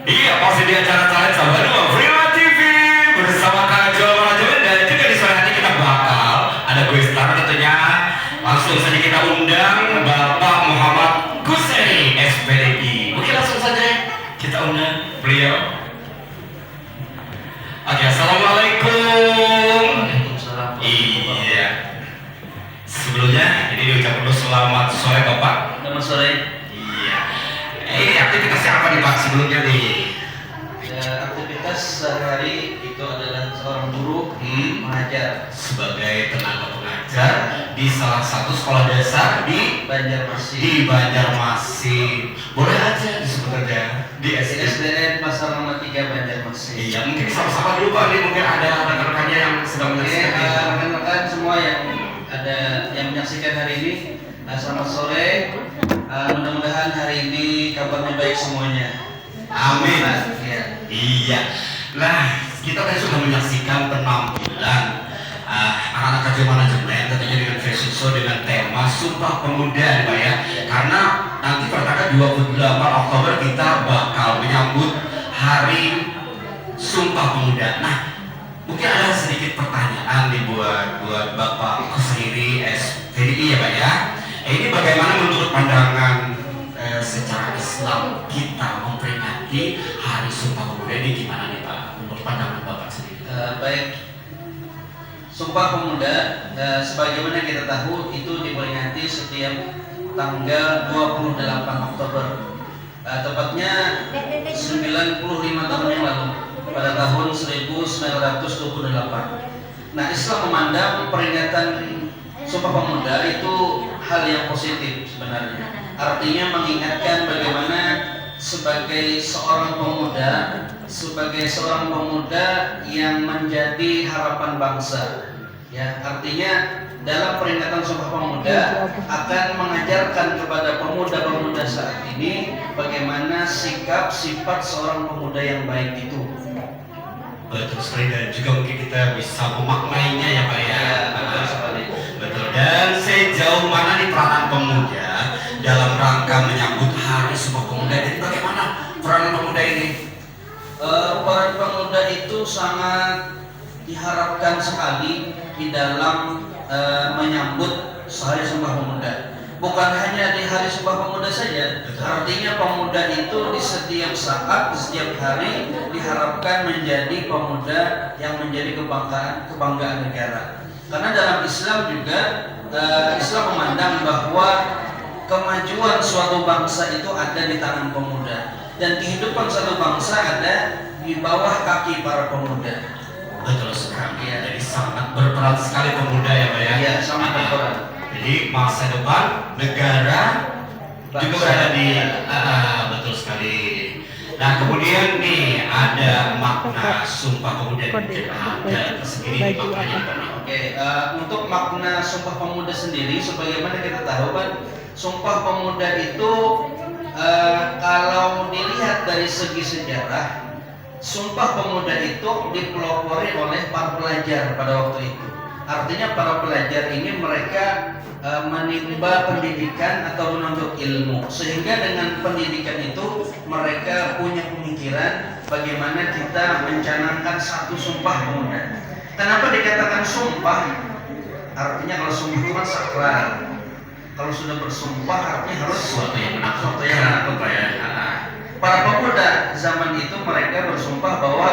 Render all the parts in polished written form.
Iya, masih di acara Challenge Sahabat Prima TV bersama Kak Joel Manajemen, dan juga di sore hari kita bakal ada gue star tentunya. Langsung saja kita undang Bapak Muhammad Kuseni SPDI. Oke, langsung saja kita undang beliau. Oke, assalamualaikum. Waalaikumsalam. Iya. Sebelumnya ini diucapkan dulu selamat sore Bapak. Selamat sore. Iya. Ini aktivitasnya apa nih Pak sebelumnya nih? Ya, aktivitas sehari-hari itu adalah seorang guru mengajar Sebagai tenaga pengajar di salah satu sekolah dasar di Banjarmasin. Banjarmasin. Boleh aja disebut aja di SD. SDN Pasar Nomor 3 Banjarmasin. Iya, mungkin sama-sama dulu Pak. Ini mungkin ada rekan-rekannya yang sedang Oke, menyaksikan. rekan-rekan semua yang ada yang menyaksikan hari ini, selamat sore. Mudah-mudahan hari ini kabarnya baik semuanya. Amin. Ya. Iya. Nah, kita tadi sudah menyaksikan penampilan anak-anak kerja manajemen tentunya dengan fashion show dengan tema Sumpah Pemuda Pak ya. Karena nanti pertanggal 28 Oktober kita bakal menyambut Hari Sumpah Pemuda. Nah, mungkin ada sedikit pertanyaan nih buat Bapak Kuseni SPDI ya Pak ya. Ini bagaimana menurut pandangan secara Islam kita memperingati Hari Sumpah Pemuda ini gimana nih Pak? Menurut pandangan Bapak sendiri? Baik. Sumpah Pemuda, sebagaimana kita tahu itu diperingati setiap tanggal 28 Oktober. Tepatnya 95 tahun yang lalu, pada tahun 1928. Nah, Islam memandang peringatan Sumpah Pemuda itu hal yang positif sebenarnya. Artinya mengingatkan bagaimana sebagai seorang pemuda yang menjadi harapan bangsa. Ya, artinya dalam peringatan Sumpah Pemuda akan mengajarkan kepada pemuda-pemuda saat ini bagaimana sikap sifat seorang pemuda yang baik itu. Betul sekali, dan juga mungkin kita bisa memaknainya ya Pak ya. Betul sekali. Betul. Dan sejauh mana nih peranan pemuda dalam rangka menyambut Hari Sumpah Pemuda, jadi bagaimana peranan pemuda ini? Peran pemuda itu sangat diharapkan sekali di dalam menyambut Hari Sumpah Pemuda. Bukan hanya di Hari Sumpah Pemuda saja, artinya pemuda itu di setiap saat, di setiap hari diharapkan menjadi pemuda yang menjadi kebanggaan negara. Karena dalam Islam juga Islam memandang bahwa kemajuan suatu bangsa itu ada di tangan pemuda, dan kehidupan suatu bangsa ada di bawah kaki para pemuda. Betul sekali ya, jadi sangat berperan sekali pemuda ya Pak ya. Iya, sangat berperan. Jadi masa depan negara juga berada di betul sekali. Nah, kemudian nih ada makna Sumpah Pemuda ada tersendiri di maknanya Pak. Oke, untuk makna Sumpah Pemuda sendiri, sebagaimana kita tahu kan, Sumpah Pemuda itu kalau dilihat dari segi sejarah, Sumpah Pemuda itu dipelopori oleh para pelajar pada waktu itu. Artinya para pelajar ini mereka menimba pendidikan atau menuntut ilmu, sehingga dengan pendidikan itu mereka punya pemikiran bagaimana kita mencanangkan satu Sumpah Pemuda. Kenapa dikatakan sumpah? Artinya kalau sumpah itu kan sakral. Kalau sudah bersumpah artinya harus Sesuatu yang sesuatu yang menakutkan ya. Para pemuda zaman itu mereka bersumpah bahwa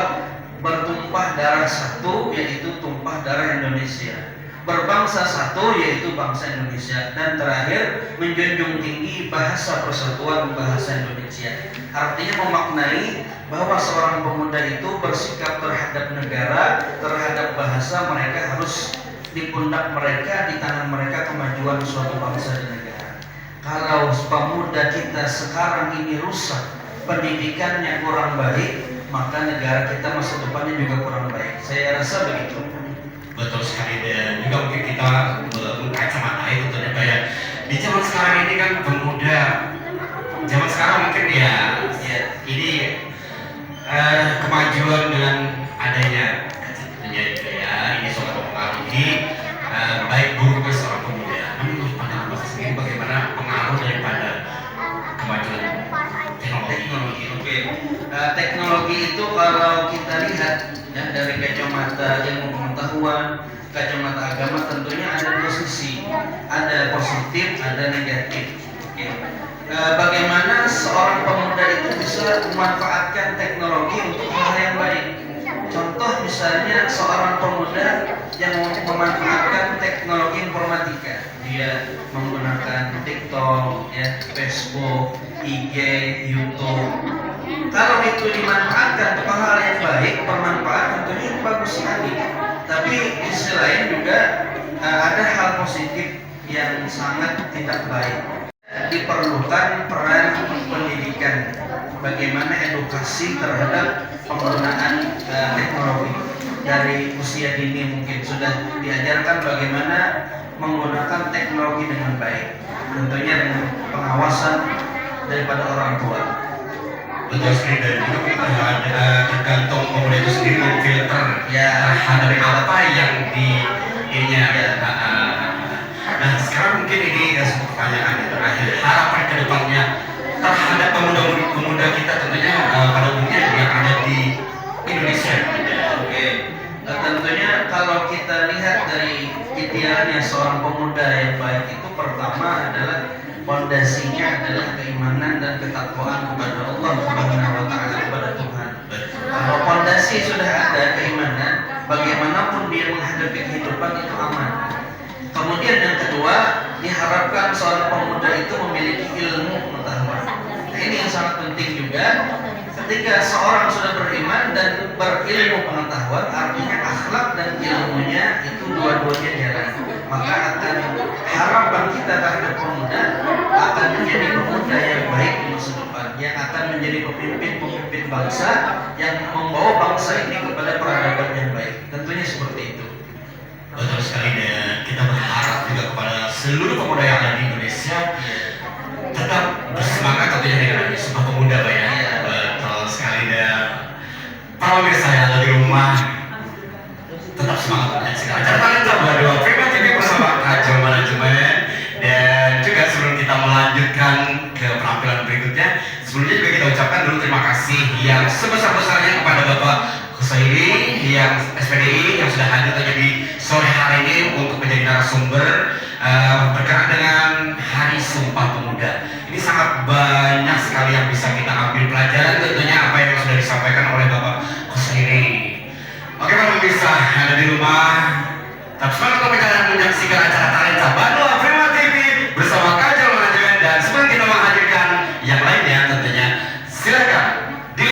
bertumpah darah satu, yaitu tumpah darah Indonesia, berbangsa satu, yaitu bangsa Indonesia, dan terakhir menjunjung tinggi bahasa persatuan bahasa Indonesia. Artinya memaknai bahwa seorang pemuda itu bersikap terhadap negara, terhadap bahasa, mereka harus di pundak mereka, di tangan mereka kemajuan suatu bangsa dan negara. Kalau pemuda kita sekarang ini rusak, pendidikannya kurang baik, maka negara kita masa depannya juga kurang baik. Saya rasa begitu. Betul sekali, dan juga mungkin kita mengkacamatai tentunya Pak ya. Di zaman sekarang ini kan pemuda zaman sekarang mungkin ya ini kemajuan dengan adanya tentunya juga ya, ini sangat mempengaruhi baik buruknya seorang pemuda. Namun menurut pandangan Bapak sendiri bagaimana pengaruh daripada kemajuan teknologi? Oke. teknologi itu kalau kita lihat ya dari kacamata ilmu pengetahuan, kacamata agama tentunya ada dua sisi, ada positif, ada negatif. Oke. Bagaimana seorang pemuda itu bisa memanfaatkan teknologi untuk hal yang baik? Contoh misalnya seorang pemuda yang memanfaatkan teknologi informatika, dia menggunakan TikTok, ya, Facebook, IG, YouTube. Kalau itu dimanfaatkan untuk hal yang baik, bermanfaat, tentunya itu bagus sekali. Tapi di sisi lain juga ada hal positif yang sangat tidak baik. Diperlukan peran pendidikan, bagaimana edukasi terhadap penggunaan teknologi dari usia dini, mungkin sudah diajarkan bagaimana menggunakan teknologi dengan baik, tentunya dengan pengawasan daripada orang tua. Betul sekali, dan itu tergantung pemuda itu sendiri memfilter Ya, terhadap apa yang di ininya. Ya. Nah, sekarang mungkin ini sebuah pertanyaan yang terakhir, harapan kedepannya terhadap pemuda kita tentunya pada umumnya yang ada di Indonesia. Oke. Tentunya kalau kita lihat dari idealnya seorang pemuda yang baik itu, pertama adalah fondasinya adalah keimanan dan ketakwaan kepada Allah Subhanahu wa taala, kepada Tuhan. Kalau fondasi sudah ada keimanan, bagaimanapun dia menghadapi kehidupan itu aman. Kemudian yang kedua, diharapkan seorang pemuda itu memiliki ilmu pengetahuan. Nah, ini yang sangat penting juga. Ketika seorang sudah beriman dan berilmu pengetahuan, artinya akhlak dan ilmunya itu dua-duanya jalan. Maka akan harapan kita terhadap pemuda akan menjadi pemuda yang baik di masa depan, yang akan menjadi pemimpin bangsa, yang membawa bangsa ini kepada peradaban yang baik. Tentunya seperti itu. Betul sekali, dan kita berharap juga kepada seluruh pemuda yang ada di Indonesia tetap bersemangat tentunya dengan Sumpah Pemuda, Pak ya. Betul sekali, dan para pemirsa yang ada di rumah tetap semangat menyaksikan acara Talenta Dua Prima TV bersama Raja Manajemen. Dan juga sebelum kita melanjutkan ke penampilan berikutnya, sebelumnya juga kita ucapkan dulu terima kasih yang sebesar-besarnya kepada Bapak Kusairi yang SPDI yang sudah hadir tadi di sore hari ini untuk menjadi narasumber berkenaan dengan Hari Sumpah Pemuda. Ini sangat banyak sekali yang bisa kita ambil pelajaran, tentunya apa yang sudah disampaikan oleh Bapak Kusairi. Oke, para pemirsa yang ada di rumah, tetap semangat